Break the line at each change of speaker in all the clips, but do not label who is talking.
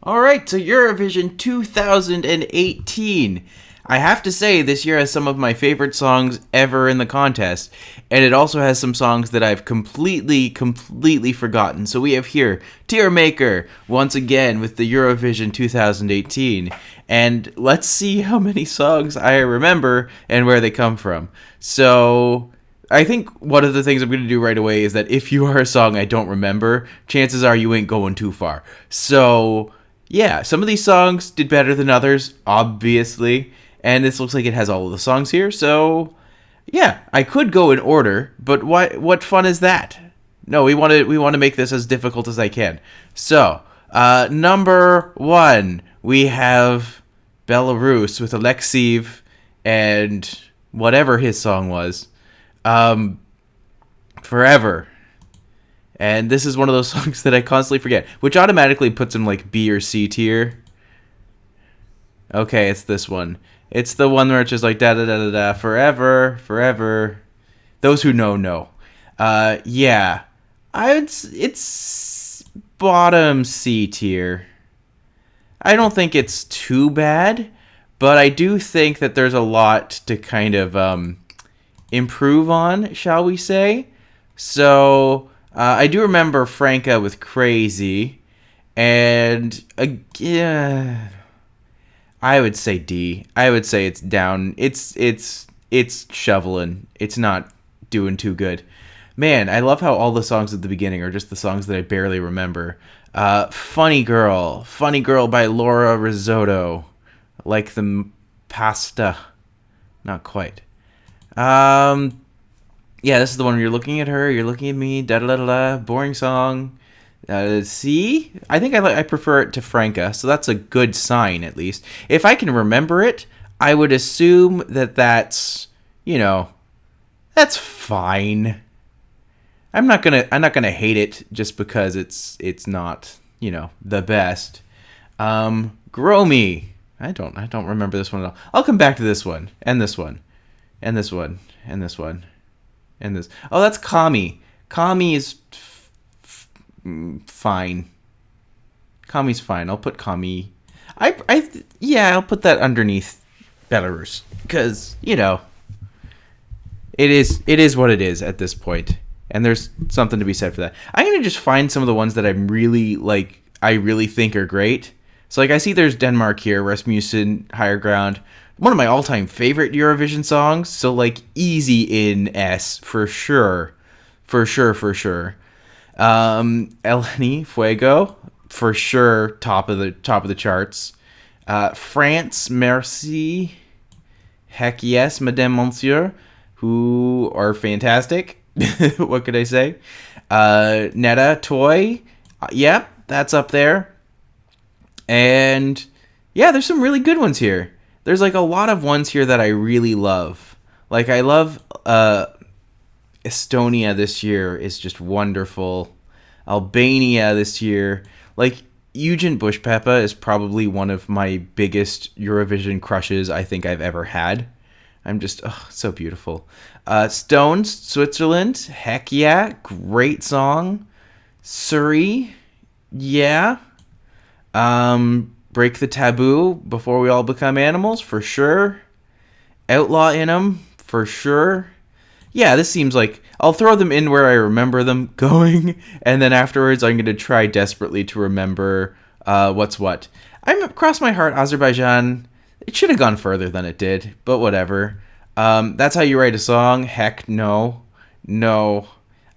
All right, so Eurovision 2018. I have to say, this year has some of my favorite songs ever in the contest, and it also has some songs that I've completely forgotten. So we have here Tear Maker once again with the Eurovision 2018, and let's see how many songs I remember and where they come from. So I think one of the things I'm going to do right away is that if you are a song I don't remember, chances are you ain't going too far. So yeah, some of these songs did better than others, obviously, and this looks like it has all of the songs here. So yeah, I could go in order, but what fun is that? No, we want to make this as difficult as I can. So number one, we have Belarus with Alexiv and whatever his song was, Forever. And this is one of those songs that I constantly forget, which automatically puts him like B or C tier. Okay, it's this one. It's the one where it's just like da da da da da forever, forever. Those who know. Yeah, it's bottom C tier. I don't think it's too bad, but I do think that there's a lot to kind of improve on, shall we say? So I do remember Franca with Crazy, and again, I would say D. I would say it's down. It's shoveling. It's not doing too good. Man, I love how all the songs at the beginning are just the songs that I barely remember. Funny Girl by Laura Risotto, like the pasta, not quite. Yeah, this is the one where you're looking at her, you're looking at me, da da da da, boring song. C? I think I prefer it to Franca, so that's a good sign at least. If I can remember it, I would assume that that's, that's fine. I'm not gonna hate it just because it's not, the best. Grow Me. I don't remember this one at all. I'll come back to this one, and this one, and this one, and this one. And this. Oh, that's Kami. Kami is fine. Kami's fine. I'll put Kami. I'll put that underneath Belarus because it is what it is at this point, and there's something to be said for that. I'm gonna just find some of the ones that I'm really like. I really think are great. So like I see there's Denmark here, Rasmussen, Higher Ground. One of my all-time favorite Eurovision songs, so like easy in S for sure. Eleni Fuego for sure, top of the charts. France, Merci, heck yes, Madame Monsieur, who are fantastic. What could I say? Netta Toy, yep, that's up there. And yeah, there's some really good ones here. There's like a lot of ones here that I really love. Like I love Estonia this year is just wonderful. Albania this year. Like Eugen Bushpepa is probably one of my biggest Eurovision crushes I think I've ever had. I'm just so beautiful. Stones, Switzerland, heck yeah, great song. Surrey, yeah. Break the Taboo, Before We All Become Animals, for sure. Outlaw in 'em, for sure. Yeah, this seems like I'll throw them in where I remember them going, and then afterwards I'm going to try desperately to remember what's what. I'm cross my heart, Azerbaijan. It should have gone further than it did, but whatever. That's How You Write a Song. Heck no.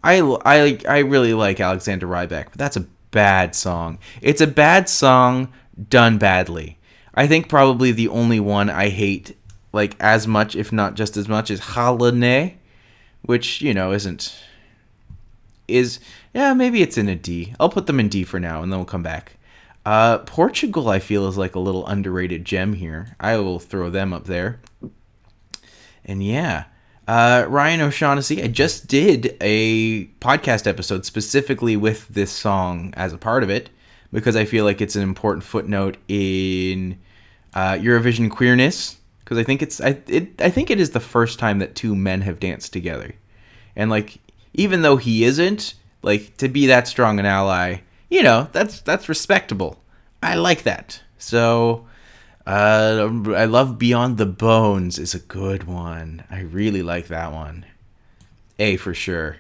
I really like Alexander Rybak, but that's a bad song. It's a bad song done badly. I think probably the only one I hate like as much, if not just as much, is Halane, which maybe it's in a D. I'll put them in D for now, and then we'll come back. Portugal, I feel, is like a little underrated gem here. I will throw them up there. And yeah, Ryan O'Shaughnessy, I just did a podcast episode specifically with this song as a part of it, because I feel like it's an important footnote in Eurovision queerness. Because I think it is the first time that two men have danced together, and like even though he isn't, like to be that strong an ally, that's respectable. I like that. So, I love Beyond the Bones is a good one. I really like that one. A for sure.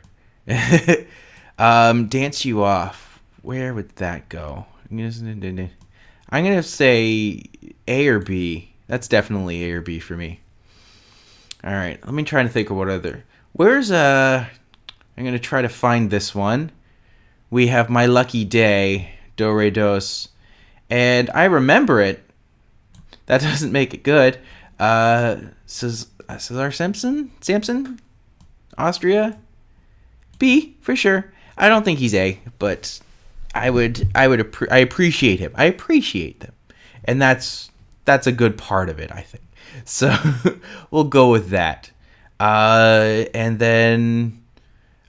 Dance You Off. Where would that go? I'm gonna say A or B. That's definitely A or B for me. All right, let me try to think of what other. Where's I'm gonna try to find this one. We have My Lucky Day, Do Re Dos, and I remember it. That doesn't make it good. Cesar Samson, Austria, B for sure. I don't think he's A, but I appreciate him. I appreciate them, and that's a good part of it, I think. So we'll go with that. And then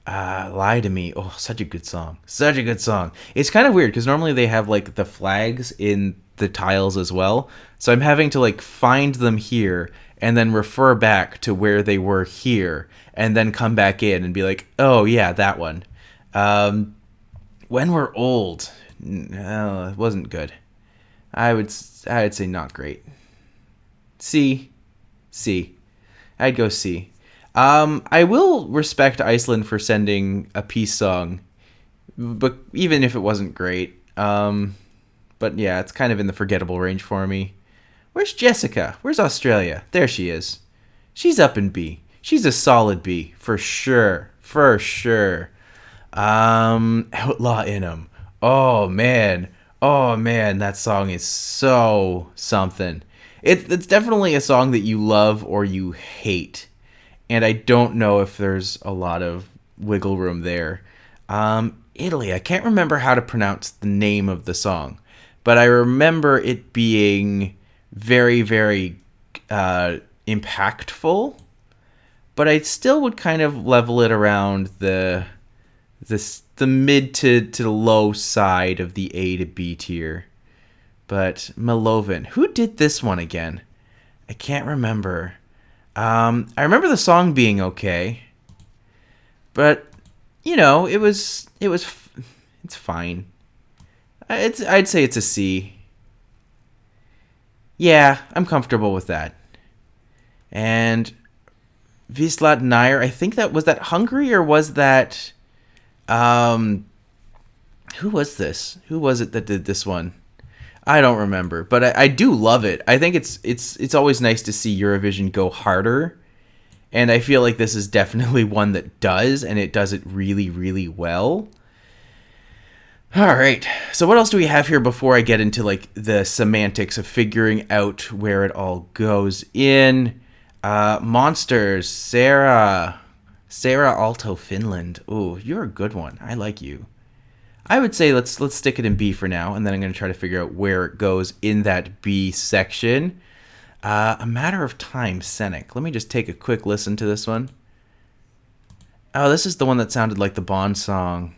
Lie to Me. Oh, such a good song. Such a good song. It's kind of weird because normally they have like the flags in the tiles as well. So I'm having to like find them here and then refer back to where they were here and then come back in and be like, oh yeah, that one. When We're Old. No, it wasn't good. I would say not great. C. I'd go C. I will respect Iceland for sending a peace song, but even if it wasn't great. But yeah, it's kind of in the forgettable range for me. Where's Jessica? Where's Australia? There she is. She's up in B. She's a solid B for sure. For sure. Outlaw in 'em. Oh man, that song is so something. It's definitely a song that you love or you hate, and I don't know if there's a lot of wiggle room there. Italy. I can't remember how to pronounce the name of the song, but I remember it being very, very impactful. But I still would kind of level it around the mid to low side of the A to B tier. But Milovan, who did this one again? I can't remember. I remember the song being okay, but it's fine. I'd say it's a C. Yeah, I'm comfortable with that. And Wislat Nair, I think that Hungary or was that who was this? Who was it that did this one? I don't remember, but I do love it. I think it's always nice to see Eurovision go harder, and I feel like this is definitely one that does, and it does it really, really well. All right, so what else do we have here before I get into like the semantics of figuring out where it all goes in? Monsters, Sarah Alto, Finland. Ooh, you're a good one. I like you. I would say let's stick it in B for now, and then I'm going to try to figure out where it goes in that B section. A Matter of Time, Scenic. Let me just take a quick listen to this one. Oh, this is the one that sounded like the Bond song.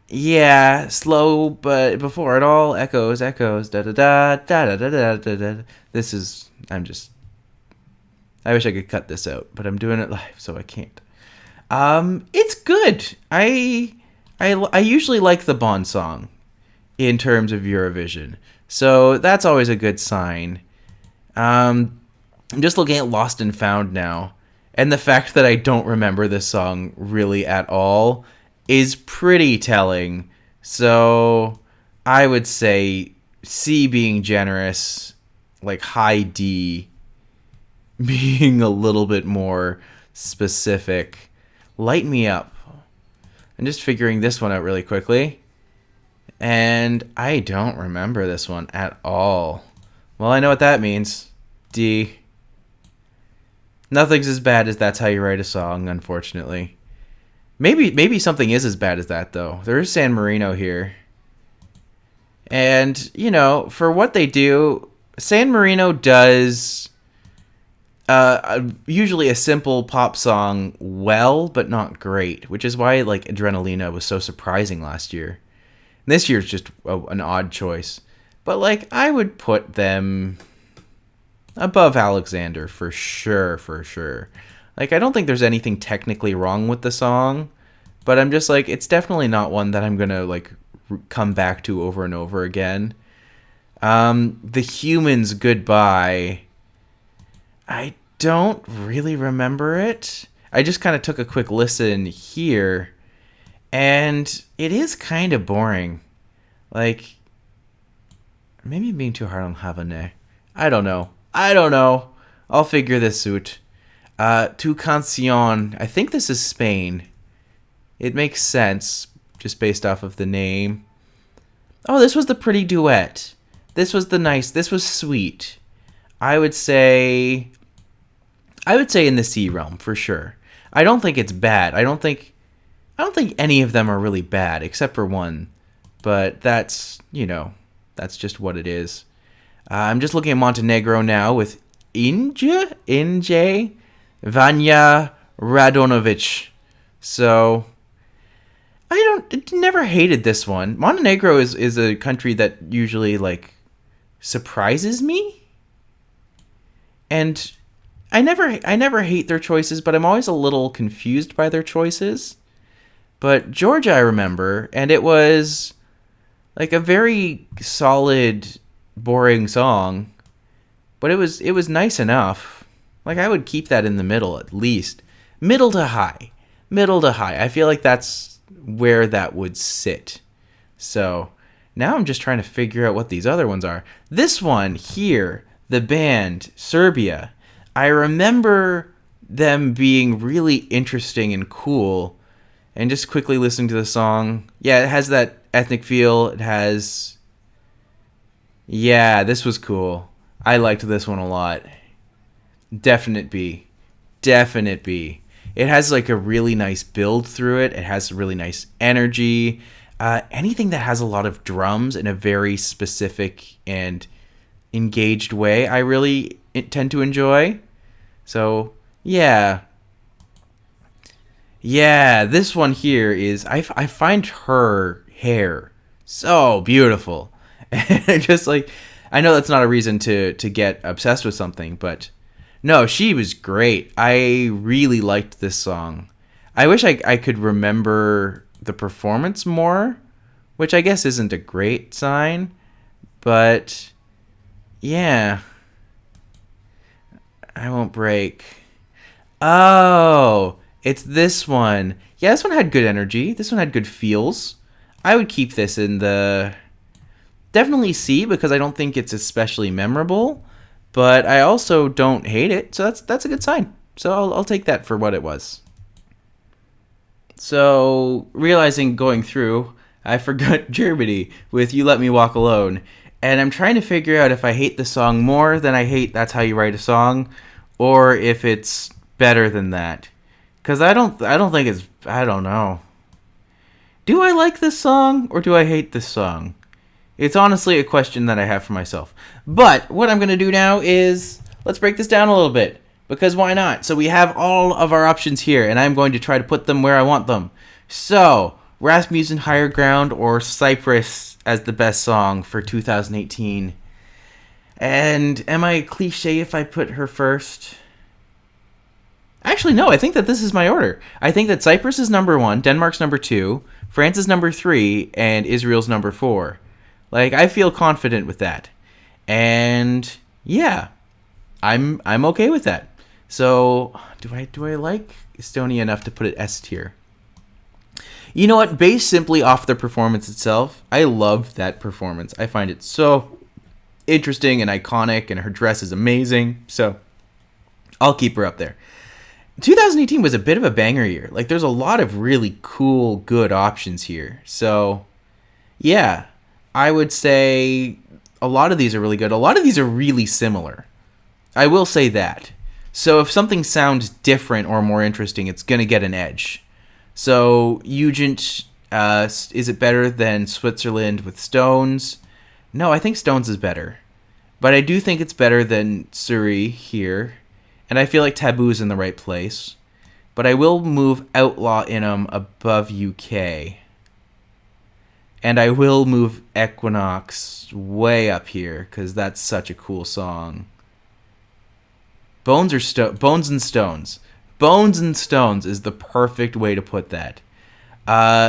Yeah, slow, but before it all, echoes, da da da da da da da da. This is, I wish I could cut this out, but I'm doing it live, so I can't. It's good. I usually like the Bond song in terms of Eurovision, so that's always a good sign. I'm just looking at Lost and Found now, and the fact that I don't remember this song really at all is pretty telling. So I would say C being generous, like high D being a little bit more specific. Light Me Up. I'm just figuring this one out really quickly. And I don't remember this one at all. Well, I know what that means. D. Nothing's as bad as That's How You Write a Song, unfortunately. Maybe something is as bad as that, though. There is San Marino here. And, for what they do, San Marino does usually a simple pop song well, but not great, which is why like Adrenalina was so surprising last year. And this year's just an odd choice, but like I would put them above Alexander for sure. Like I don't think there's anything technically wrong with the song, but I'm just like it's definitely not one that I'm gonna like come back to over and over again. The Humans Goodbye. I don't really remember it. I just kind of took a quick listen here, and it is kind of boring. Like, maybe I'm being too hard on Havane. I don't know. I'll figure this out. Tu Cancion. I think this is Spain. It makes sense, just based off of the name. Oh, this was the pretty duet. This was this was sweet. I would say in the C realm, for sure. I don't think it's bad. I don't think any of them are really bad, except for one. But that's just what it is. I'm just looking at Montenegro now with Inje Vanja Radonovic. So I never hated this one. Montenegro is a country that usually surprises me. And I never hate their choices, but I'm always a little confused by their choices. But Georgia I remember, and it was a very solid, boring song, but it was nice enough. I would keep that in the middle at least. Middle to high. I feel like that's where that would sit. So now I'm just trying to figure out what these other ones are. This one here, the band, Serbia, I remember them being really interesting and cool. And just quickly listening to the song, yeah, it has that ethnic feel. It has... Yeah, this was cool. I liked this one a lot. Definite B. It has a really nice build through it. It has really nice energy. Anything that has a lot of drums in a very specific and engaged way, I really tend to enjoy. So, yeah. Yeah, this one here is... I find her hair so beautiful. And just I know that's not a reason to get obsessed with something, but no, she was great. I really liked this song. I wish I could remember the performance more, which I guess isn't a great sign, but yeah. I won't break. Oh, it's this one. Yeah, this one had good energy. This one had good feels. I would keep this in the... Definitely C, because I don't think it's especially memorable, but I also don't hate it, so that's a good sign. So I'll take that for what it was. So, realizing going through, I forgot Germany with You Let Me Walk Alone, and I'm trying to figure out if I hate the song more than I hate That's How You Write a Song, or if it's better than that. Because I don't think it's... I don't know. Do I like this song, or do I hate this song? It's honestly a question that I have for myself. But what I'm going to do now is, let's break this down a little bit. Because why not? So we have all of our options here, and I'm going to try to put them where I want them. So, Rasmussen Higher Ground or Cyprus as the best song for 2018. And am I cliche if I put her first? Actually, no, I think that this is my order. I think that Cyprus is number 1, Denmark's number 2, France is number 3, and Israel's number 4. I feel confident with that. And yeah, I'm okay with that. So, do I like Estonia enough to put it S tier? You know what? Based simply off the performance itself, I love that performance. I find it so interesting and iconic, and her dress is amazing. So, I'll keep her up there. 2018 was a bit of a banger year. There's a lot of really cool, good options here. So, yeah. I would say a lot of these are really good. A lot of these are really similar. I will say that. So if something sounds different or more interesting, it's going to get an edge. So Ugent, is it better than Switzerland with Stones? No, I think Stones is better. But I do think it's better than Suri here. And I feel like Taboo's in the right place. But I will move Outlaw in 'em above UK. And I will move Equinox way up here, because that's such a cool song. Bones and Stones. Bones and Stones is the perfect way to put that.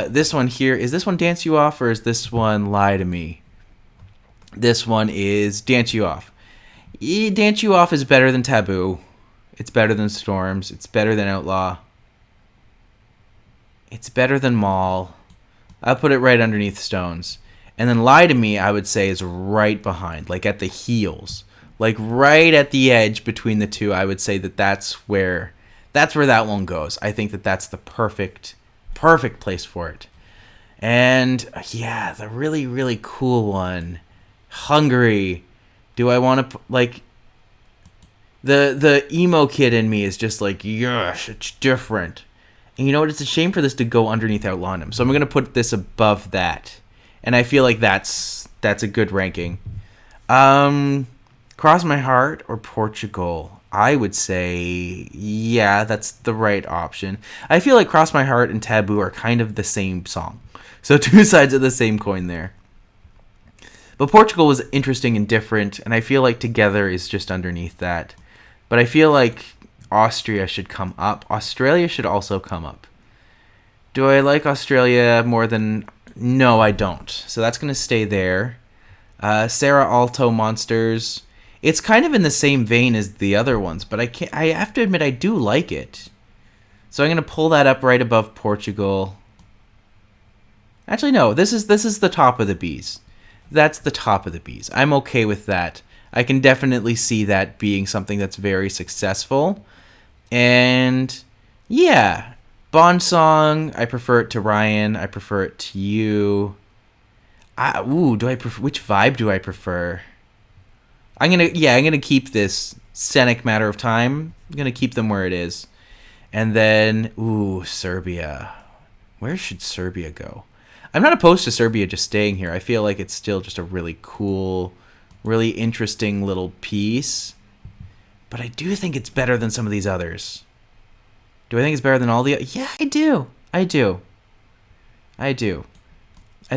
This one here, is this one Dance You Off or is this one Lie to Me? This one is Dance You Off. Dance You Off is better than Taboo. It's better than Storms. It's better than Outlaw. It's better than Mall. I'll put it right underneath Stones. And then Lie to Me, I would say, is right behind, like at the heels. Like right at the edge between the two, I would say that's where that one goes. I think that's the perfect place for it. And yeah, the really, really cool one, Hungary. Do I want to, like, the emo kid in me is just like, yes, it's different. And you know what? It's a shame for this to go underneath Outlaw Him. So I'm going to put this above that. And I feel like that's a good ranking. Cross My Heart or Portugal? I would say, yeah, that's the right option. I feel like Cross My Heart and Taboo are kind of the same song. So two sides of the same coin there. But Portugal was interesting and different, and I feel like Together is just underneath that. But I feel like Austria should come up. Australia should also come up. Do I like Australia more than... No, I don't. So that's going to stay there. Sarah Alto Monsters. It's kind of in the same vein as the other ones, but I have to admit I do like it. So I'm going to pull that up right above Portugal. Actually, no. This is the top of the Bs. That's the top of the Bs. I'm okay with that. I can definitely see that being something that's very successful. And yeah, Bond Song, I prefer it to Ryan. I prefer it to you. Do I prefer, which vibe do I prefer? I'm gonna keep this Scenic Matter of Time. I'm gonna keep them where it is. And then, Serbia. Where should Serbia go? I'm not opposed to Serbia just staying here. I feel like it's still just a really cool, really interesting little piece. But I do think it's better than some of these others. Do I think it's better than all the others? Yeah, I do. I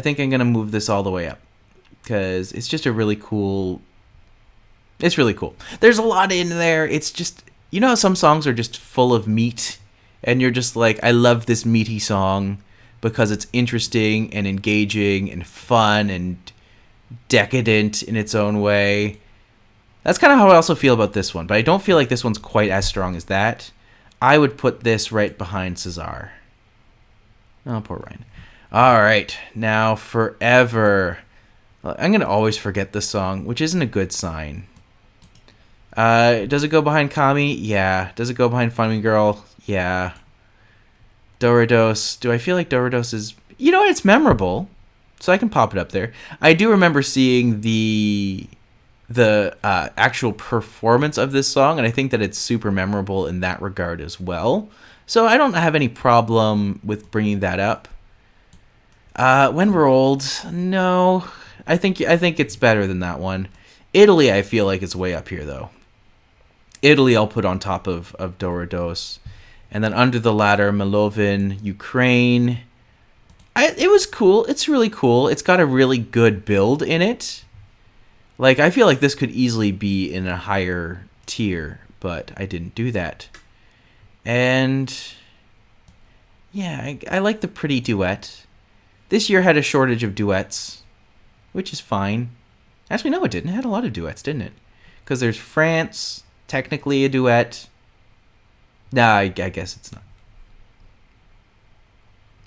think I'm going to move this all the way up. Because it's just a really cool... It's really cool. There's a lot in there. It's just... You know how some songs are just full of meat? And you're just like, I love this meaty song because it's interesting and engaging and fun and decadent in its own way. That's kind of how I also feel about this one. But I don't feel like this one's quite as strong as that. I would put this right behind Cesar. Oh, poor Ryan. All right. Now, Forever. I'm going to always forget this song, which isn't a good sign. Does it go behind Kami? Yeah. Does it go behind Funny Girl? Yeah. Doritos. Do I feel like Doritos is... You know what? It's memorable. So I can pop it up there. I do remember seeing the actual performance of this song, and I think that it's super memorable in that regard as well. So I don't have any problem with bringing that up. When We're Old, no. I think it's better than that one. Italy, I feel like it's way up here, though. Italy I'll put on top of Doritos. And then under the ladder, Malovin, Ukraine. It was cool. It's really cool. It's got a really good build in it. Like, I feel like this could easily be in a higher tier, but I didn't do that. And yeah, I like the pretty duet. This year had a shortage of duets, which is fine. Actually, no, it didn't. It had a lot of duets, didn't it? Because there's France, technically a duet. Nah, I guess it's not.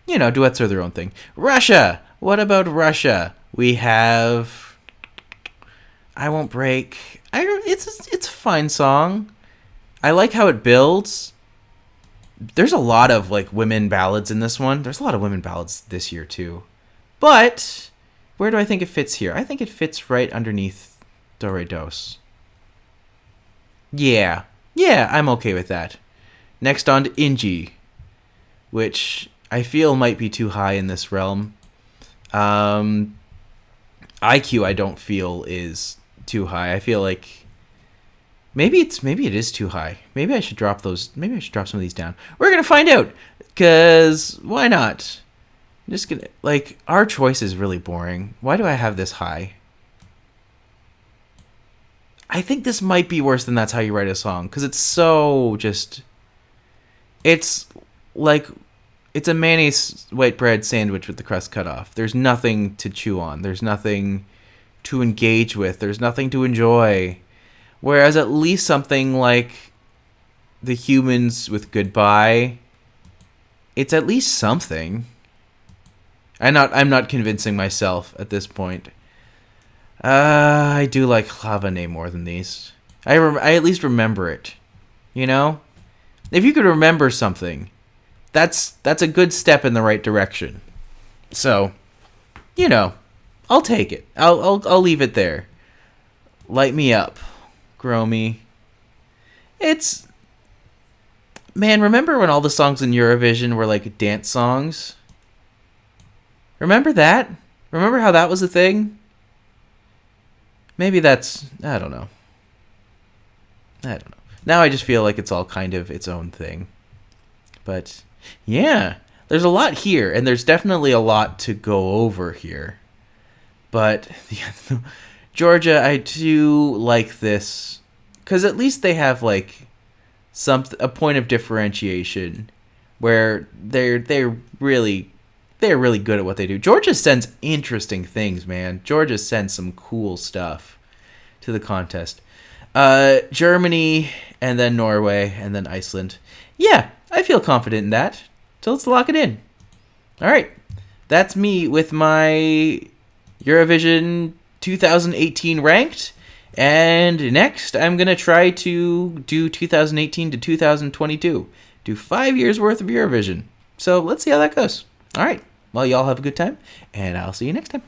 You know, duets are their own thing. Russia! What about Russia? We have... I Won't Break. It's a fine song. I like how it builds. There's a lot of, like, women ballads in this one. There's a lot of women ballads this year, too. But... where do I think it fits here? I think it fits right underneath Do Re Dos. Yeah, I'm okay with that. Next on to Inji, which I feel might be too high in this realm. IQ I don't feel is too high. I feel like maybe it is too high. Maybe I should drop those. Maybe I should drop some of these down. We're gonna find out. Cause why not? I'm just gonna, like, our choice is really boring. Why do I have this high? I think this might be worse than That's How You Write a Song, because it's so just... It's like it's a mayonnaise white bread sandwich with the crust cut off. There's nothing to chew on. There's nothing to engage with. There's nothing to enjoy. Whereas at least something like The Humans with Goodbye, it's at least something. I'm not convincing myself at this point. I do like Lavane more than these. I at least remember it. You know? If you could remember something, that's a good step in the right direction. So, I'll take it. I'll leave it there. Light me up, grow me. Man, remember when all the songs in Eurovision were like dance songs? Remember that? Remember how that was a thing? Maybe I don't know. Now I just feel like it's all kind of its own thing. But yeah, there's a lot here, and there's definitely a lot to go over here. But Georgia, I do like this because at least they have like a point of differentiation where they're really good at what they do. Georgia sends interesting things, man. Georgia sends some cool stuff to the contest. Germany, and then Norway, and then Iceland. Yeah, I feel confident in that. So let's lock it in. All right. That's me with my Eurovision 2018 ranked. And next, I'm going to try to do 2018 to 2022. Do 5 years worth of Eurovision. So let's see how that goes. All right. Well, y'all have a good time, and I'll see you next time.